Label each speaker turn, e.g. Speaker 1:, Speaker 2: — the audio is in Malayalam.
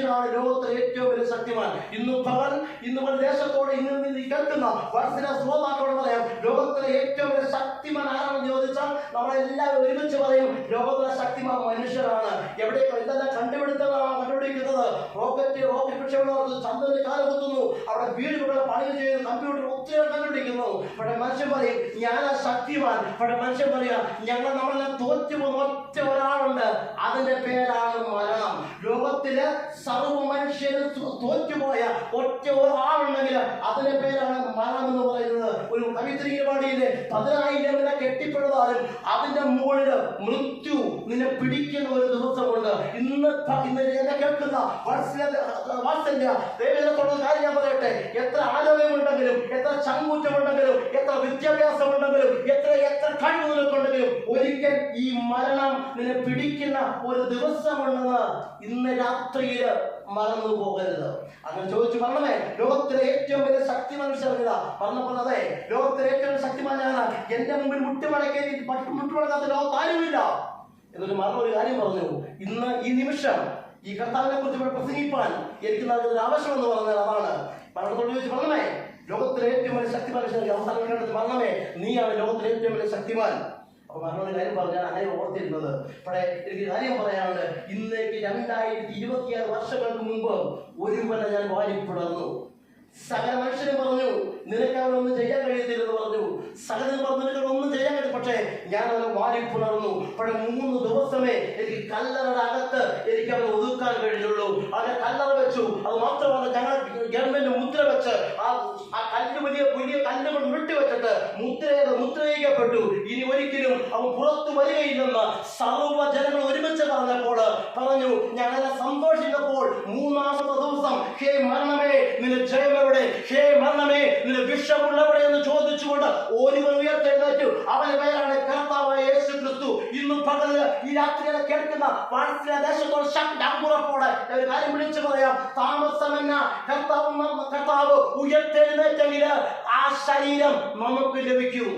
Speaker 1: മനുഷ്യനാണ് ലോകത്തിലെ ഏറ്റവും വലിയ ശക്തിമാൻ. ഇന്ന് ദേശത്തോടെ ഇന്ന് കേൾക്കുന്ന വാത്സല്യ ശ്രോതാക്കളോട് പറയാം, ലോകത്തിലെ ഏറ്റവും വലിയ ശക്തിമാൻ ആരാണെന്ന് ചോദിച്ചാൽ നമ്മളെല്ലാവരും ഒരുമിച്ച് പറയും ലോകത്തിലെ ശക്തിമാൻ മനുഷ്യരാണ്. എവിടെയൊക്കെ ഇതെല്ലാം കണ്ടുപിടിക്കുന്നത് റോക്കറ്റ് വിക്ഷേപണം, ചന്ദ്രന് കാലുകുത്തുന്നു, അവിടെ വീടുകളുടെ പണി ചെയ്യുന്നു, കമ്പ്യൂട്ടർ ഒത്തിരി കണ്ടുപിടിക്കുന്നു. പക്ഷെ മനുഷ്യൻ പറയും ഞാനാ ശക്തിമാൻ. പക്ഷെ മനുഷ്യൻ പറയാ നമ്മളെ തോറ്റുപോകുന്ന ഒറ്റ ഒരാളുണ്ട്, അതിന്റെ പേരാണ് മരണം. ലോകത്തില് സർവ്വ മനുഷ്യരും തോറ്റുപോയ ഒറ്റ ഒരാളുണ്ടെങ്കിൽ അതിന്റെ പേരാണ് മരണം എന്ന് പറയുന്നത്. ഒരു പവിത്രീപാടിയിലെ 10,000 കെട്ടിപ്പെടുത്താലും അതിന്റെ മുകളില് മൃത്യു നിന്നെ പിടിക്കുന്ന ഒരു ദിവസമുണ്ട്. ഇന്ന് എന്നെ കേൾക്കുന്ന വാത്സല്യ ദൈവത്തോടുള്ള കാര്യം ഞാൻ പറയട്ടെ, എത്ര ആരോഗ്യമുണ്ടെങ്കിലും, എത്ര ചങ്കൂറ്റമുണ്ടെങ്കിലും, എത്ര വിദ്യാഭ്യാസമുണ്ടെങ്കിലും, എത്ര കഴിവുകളുണ്ടെങ്കിലും ഒരിക്കൽ ഈ മരണം നിന്നെ പിടിക്കുന്ന ഒരു ദിവസമുണ്ടെന്ന് ഇന്ന് രാത്രിയിൽ മറന്നു പോകരുത്. അങ്ങനെ ചോദിച്ചു മരണമേ ലോകത്തിലെ ഏറ്റവും വലിയ ശക്തി മനുഷ്യർക്കില്ല പറഞ്ഞപ്പോഴതെ ലോകത്തിലെ ഏറ്റവും വലിയ ശക്തിമാനാണ്, എന്റെ മുമ്പിൽ മുട്ടുമടക്കാത്ത ലോകത്ത് ആരുമില്ല എന്നൊരു മരണം ഒരു കാര്യം പറഞ്ഞു. ഇന്ന് ഈ നിമിഷം ഈ കർത്താവിനെ കുറിച്ച് പ്രസംഗിപ്പാൻ എനിക്ക് നൽകുന്ന ആവശ്യമെന്ന് പറഞ്ഞാൽ അതാണ്. മരണത്തോട് ചോദിച്ചു മരണമേ ലോകത്തിലെ ഏറ്റവും വലിയ ശക്തി മനുഷ്യർക്ക് അവസാനം കണ്ടെത്തി മരണമേ നീയാണ് ലോകത്തിലെ ഏറ്റവും വലിയ ശക്തിമാൻ. അപ്പൊ മരണ കാര്യം പറഞ്ഞാൽ അങ്ങനെ ഓർത്തിരുന്നത്. പക്ഷേ എനിക്ക് കാര്യം പറയാനുണ്ട്, ഇന്നേക്ക് 2026 വർഷങ്ങൾക്ക് മുമ്പ് ഒരുവനെ ഞാൻ വാരിപ്പിളർന്നു. സകല മനുഷ്യരും പറഞ്ഞു നിനക്ക് അവനൊന്നും ചെയ്യാൻ കഴിയത്തില്ലെന്ന് പറഞ്ഞു. സകലം പറഞ്ഞു നിനക്ക് ഒന്നും ചെയ്യാൻ കഴിയും. പക്ഷേ ഞാൻ അവനെ വാരിപ്പിളർന്നു. പക്ഷേ 3 ദിവസമേ എനിക്ക് കല്ലറയുടെ അകത്ത് എനിക്ക് അവനെ ഒതുക്കാൻ കഴിഞ്ഞുള്ളൂ. അവനെ കല്ലറ വെച്ചു. അത് മാത്രമല്ല ഞങ്ങൾ ഗവൺമെന്റ് മുദ്ര വെച്ച് ആ കല്ല് വലിയ കല്ലുകൾ ഉരുട്ടിവെച്ചിട്ട് മുദ്രയിക്കപ്പെട്ടു. ഇനി ഒരിക്കലും അവൻ പുറത്തു വരികയില്ലെന്ന് സർവ്വ ജനങ്ങൾ ഒരുമിച്ച് പറഞ്ഞപ്പോൾ പറഞ്ഞു. ഞങ്ങളെ സന്തോഷിച്ചപ്പോൾ 3-ാമത്തെ ദിവസം ഹേ മരണമേ നിന്റെ ജയമെവിടെ, ഹേ മരണമേ നിന്റെ വിഷമുള്ളവിടെ എന്ന് ചോദിച്ചുകൊണ്ട് ഒരുവൻ ഉയർത്തെഴുന്നേറ്റു. അവന്റെ പേരാണ് കർത്താവായ യേശു ക്രിസ്തു. ഇന്നും പകല് ഈ രാത്രിയെ കേൾക്കുന്ന ദേശത്തോട് ശക്തിയോടെ ഒരു കാര്യം വിളിച്ചു പറയാം, താമസമെന്ന കർത്താവ് ഉയർത്തെഴുന്നേറ്റെങ്കിൽ ആ ശരീരം നമുക്ക് ലഭിക്കും.